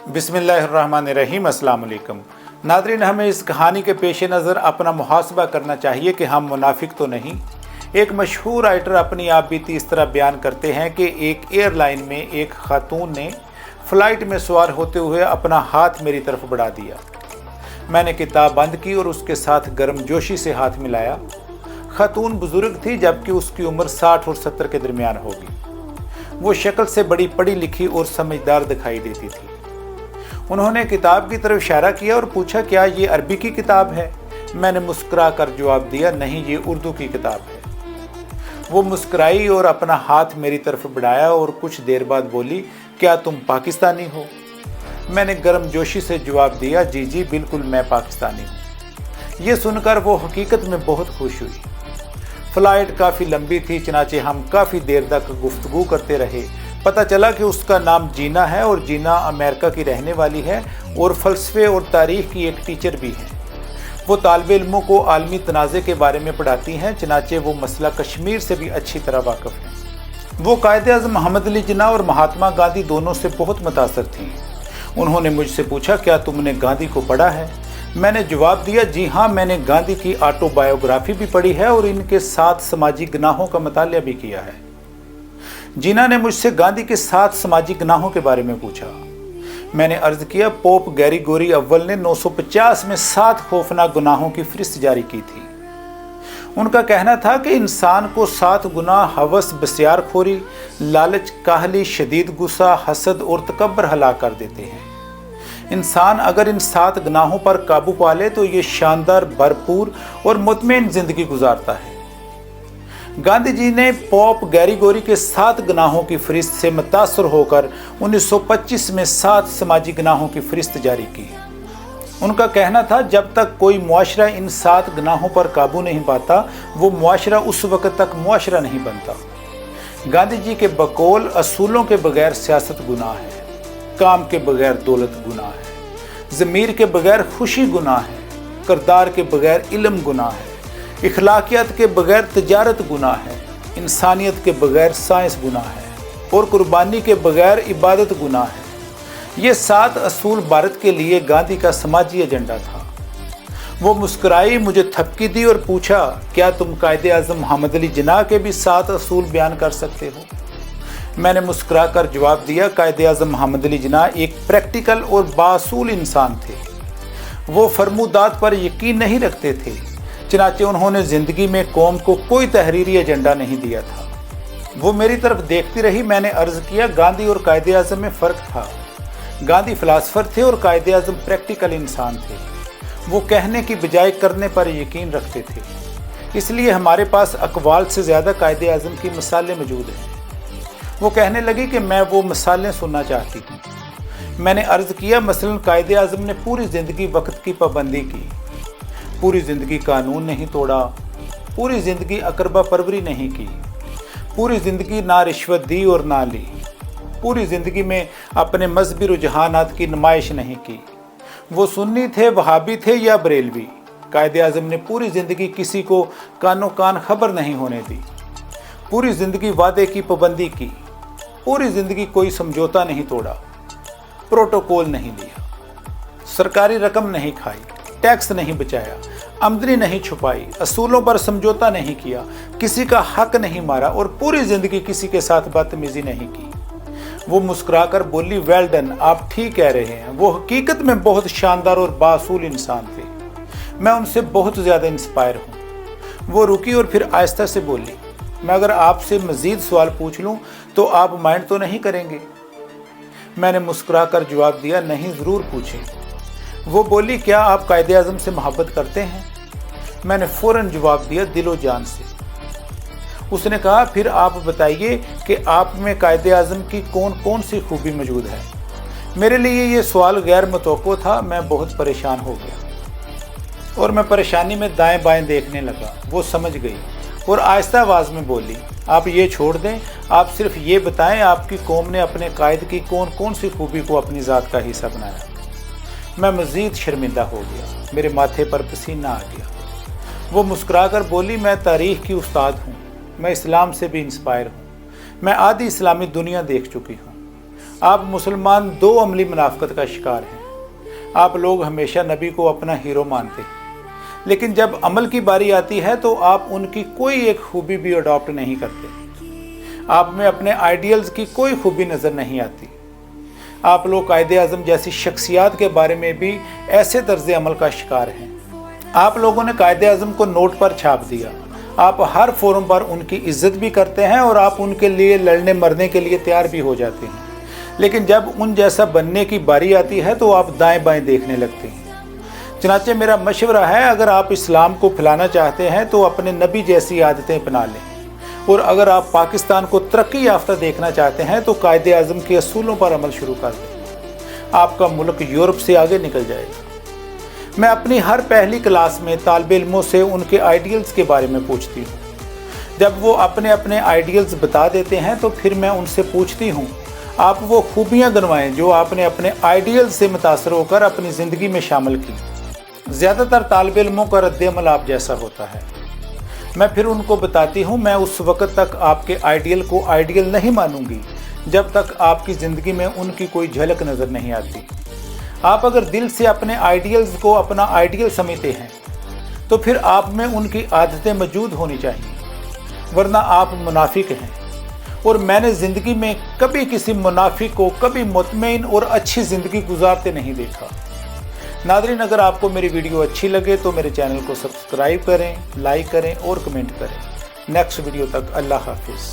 बिस्मिल्लाहिर्रहमानिर्रहीम। अस्सलाम वालेकुम नादरीन, हमें इस कहानी के पेश नज़र अपना मुहासबा करना चाहिए कि हम मुनाफिक तो नहीं। एक मशहूर राइटर अपनी आप बीती इस तरह बयान करते हैं कि एक एयरलाइन में एक खातून ने फ़्लाइट में सवार होते हुए अपना हाथ मेरी तरफ बढ़ा दिया। मैंने किताब बंद की और उसके साथ गर्मजोशी से हाथ मिलाया। खातून बुज़ुर्ग थी, जबकि उसकी उम्र 60 और 70 के दरमियान होगी। वो शक्ल से बड़ी पढ़ी लिखी और समझदार दिखाई देती थी। उन्होंने किताब की तरफ इशारा किया और पूछा, क्या ये अरबी की किताब है? मैंने मुस्कुरा कर जवाब दिया, नहीं, ये उर्दू की किताब है। वो मुस्कुराई और अपना हाथ मेरी तरफ बढ़ाया और कुछ देर बाद बोली, क्या तुम पाकिस्तानी हो? मैंने गर्मजोशी से जवाब दिया, जी जी बिल्कुल, मैं पाकिस्तानी हूँ। ये सुनकर वो हकीकत में बहुत खुश हुई। फ़्लाइट काफ़ी लंबी थी, चनाचे हम काफ़ी देर तक गुफ्तगू करते रहे। पता चला कि उसका नाम जीना है और जीना अमेरिका की रहने वाली है और फ़लसफ़े और तारीख़ की एक टीचर भी है। वो तालिब इल्मों को आलमी तनाज़े के बारे में पढ़ाती हैं, चनाचे वो मसला कश्मीर से भी अच्छी तरह वाक़फ़ हैं। वो कायद-ए-आज़म मोहम्मद अली जिन्ना और महात्मा गांधी दोनों से बहुत मुतासर थीं। उन्होंने मुझसे पूछा, क्या तुमने गांधी को पढ़ा है? मैंने जवाब दिया, जी हाँ, मैंने गांधी की ऑटोबायोग्राफी भी पढ़ी है और इनके 7 समाजी गुनाहों का मुतालिया भी किया है। जीना ने मुझसे गांधी के 7 समाजी गुनाहों के बारे में पूछा। मैंने अर्ज किया, पोप ग्रेगोरी अव्वल ने 950 में 7 खौफनाक गुनाहों की फहरिस्त जारी की थी। उनका कहना था कि इंसान को 7 गुनाह हवस, बसियारखोरी, लालच, काहली, शदीद गुस्सा, हसद और तकब्बर हलाक कर देते हैं। इंसान अगर इन 7 गुनाहों पर काबू पा ले तो ये शानदार, भरपूर और मुतमईन जिंदगी गुजारता है। गांधी जी ने पोप ग्रेगोरी के 7 गुनाहों की फहरिस्त से मुतासर होकर 1925 में 7 समाजी गुनाहों की फहरिस्त जारी की। उनका कहना था, जब तक कोई मुआशरा इन 7 गुनाहों पर काबू नहीं पाता, वो मुआशरा उस वक्त तक मुआशरा नहीं बनता। गांधी जी के बकौल असूलों के बगैर सियासत गुनाह है, काम के बगैर दौलत गुनाह है, ज़मीर के बगैर खुशी गुनाह है, किरदार के बगैर इल्म गुनाह है, इखलाकियत के बगैर तजारत गुनाह है, इंसानियत के बगैर साइंस गुनाह है और कुर्बानी के बगैर इबादत गुनाह है। ये 7 असूल भारत के लिए गांधी का समाजी एजेंडा था। वो मुस्कुराई, मुझे थपकी दी और पूछा, क्या तुम कायद-ए-आज़म मोहम्मद अली जिन्ना के भी 7 असूल बयान कर सकते हो? मैंने मुस्कुरा कर जवाब दिया, कायद-ए-आज़म मोहम्मद अली जिन्ना एक प्रैक्टिकल और बासूल इंसान थे। वो फरमूदात पर यकीन नहीं रखते थे, चनाचे उन्होंने ज़िंदगी में कौम को कोई तहरीरी एजेंडा नहीं दिया था। वो मेरी तरफ देखती रही। मैंने अर्ज़ किया, गांधी और कायद-ए-आज़म में फ़र्क था। गांधी फ़िलासफ़र थे और कायद-ए-आज़म प्रैक्टिकल इंसान थे। वो कहने की बजाय करने पर यकीन रखते थे, इसलिए हमारे पास अक़वाल से ज़्यादा कायद-ए-आज़म की मिसालें मौजूद हैं। वो कहने लगी कि मैं वो मिसालें सुनना चाहती हूँ। मैंने अर्ज़ किया, मसलन कायद-ए-आज़म ने पूरी ज़िंदगी वक्त की पाबंदी की, पूरी ज़िंदगी कानून नहीं तोड़ा, पूरी ज़िंदगी अकरबा परवरी नहीं की, पूरी ज़िंदगी ना रिश्वत दी और ना ली, पूरी ज़िंदगी में अपने मजहबी रुझानात की नुमाइश नहीं की। वो सुन्नी थे, वहाबी थे या बरेलवी। कायद-ए-आज़म ने पूरी ज़िंदगी किसी को कानो कान खबर नहीं होने दी, पूरी ज़िंदगी वादे की पाबंदी की, पूरी ज़िंदगी कोई समझौता नहीं तोड़ा, प्रोटोकॉल नहीं लिया, सरकारी रकम नहीं खाई, टैक्स नहीं बचाया, आमदनी नहीं छुपाई, असूलों पर समझौता नहीं किया, किसी का हक नहीं मारा और पूरी ज़िंदगी किसी के साथ बदतमीज़ी नहीं की। वो मुस्कुराकर बोली, वेल डन, आप ठीक कह रहे हैं। वो हकीकत में बहुत शानदार और बासूल इंसान थे। मैं उनसे बहुत ज़्यादा इंस्पायर हूँ। वो रुकी और फिर आहिस्ता से बोली, मैं अगर आपसे मज़ीद सवाल पूछ लूँ तो आप माइंड तो नहीं करेंगे? मैंने मुस्कुराकर जवाब दिया, नहीं, ज़रूर पूछें। वो बोली, क्या आप कायद-ए-आज़म से मोहब्बत करते हैं? मैंने फ़ौरन जवाब दिया, दिलो जान से। उसने कहा, फिर आप बताइए कि आप में कायद-ए-आज़म की कौन कौन सी खूबी मौजूद है? मेरे लिए ये सवाल गैर मुतवक्को था। मैं बहुत परेशान हो गया और मैं परेशानी में दाएं बाएं देखने लगा। वो समझ गई और आहिस्ता आवाज़ में बोली, आप ये छोड़ दें, आप सिर्फ ये बताएं आपकी कौम ने अपने कायद की कौन कौन सी खूबी को अपनी ज़ात का हिस्सा बनाया। मैं मज़ीद शर्मिंदा हो गया, मेरे माथे पर पसीना आ गया। वो मुस्कुराकर बोली, मैं तारीख़ की उस्ताद हूँ, मैं इस्लाम से भी इंस्पायर हूँ, मैं आधी इस्लामी दुनिया देख चुकी हूँ। आप मुसलमान दो अमली मुनाफिकत का शिकार हैं। आप लोग हमेशा नबी को अपना हीरो मानते हैं, लेकिन जब अमल की बारी आती है तो आप उनकी कोई एक खूबी भी अडॉप्ट नहीं करते। आप में अपने आइडियल्स की कोई खूबी नज़र नहीं आती। आप लोग कायद-ए-आज़म जैसी शख्सियात के बारे में भी ऐसे तर्ज अमल का शिकार हैं। आप लोगों ने कायद-ए-आज़म को नोट पर छाप दिया। आप हर फोरम पर उनकी इज्जत भी करते हैं और आप उनके लिए लड़ने मरने के लिए तैयार भी हो जाते हैं, लेकिन जब उन जैसा बनने की बारी आती है तो आप दाएं बाएं देखने लगते हैं। चनाचे मेरा मशवरा है, अगर आप इस्लाम को फैलाना चाहते हैं तो अपने नबी जैसी आदतें अपना लें, और अगर आप पाकिस्तान को तरक्की याफ्ता देखना चाहते हैं तो कायद-ए-आज़म के असूलों पर अमल शुरू कर दें। आपका मुल्क यूरोप से आगे निकल जाएगा। मैं अपनी हर पहली क्लास में तालिब इल्मों से उनके आइडियल्स के बारे में पूछती हूँ। जब वो अपने अपने आइडियल्स बता देते हैं तो फिर मैं उनसे पूछती हूँ, आप वो खूबियाँ गिनवाएं जो आपने अपने आइडियल से मुतासर होकर अपनी ज़िंदगी में शामिल की। ज़्यादातर तालिब इल्मों का रद्द-ए-अमल आप जैसा होता है। मैं फिर उनको बताती हूँ, मैं उस वक़्त तक आपके आइडियल को आइडियल नहीं मानूंगी जब तक आपकी ज़िंदगी में उनकी कोई झलक नज़र नहीं आती। आप अगर दिल से अपने आइडियल्स को अपना आइडियल समझते हैं तो फिर आप में उनकी आदतें मौजूद होनी चाहिए, वरना आप मुनाफिक हैं। और मैंने ज़िंदगी में कभी किसी मुनाफिक को कभी मुतमईन और अच्छी ज़िंदगी गुजारते नहीं देखा। नादरीन, अगर आपको मेरी वीडियो अच्छी लगे तो मेरे चैनल को सब्सक्राइब करें, लाइक करें और कमेंट करें। नेक्स्ट वीडियो तक अल्लाह हाफिज़।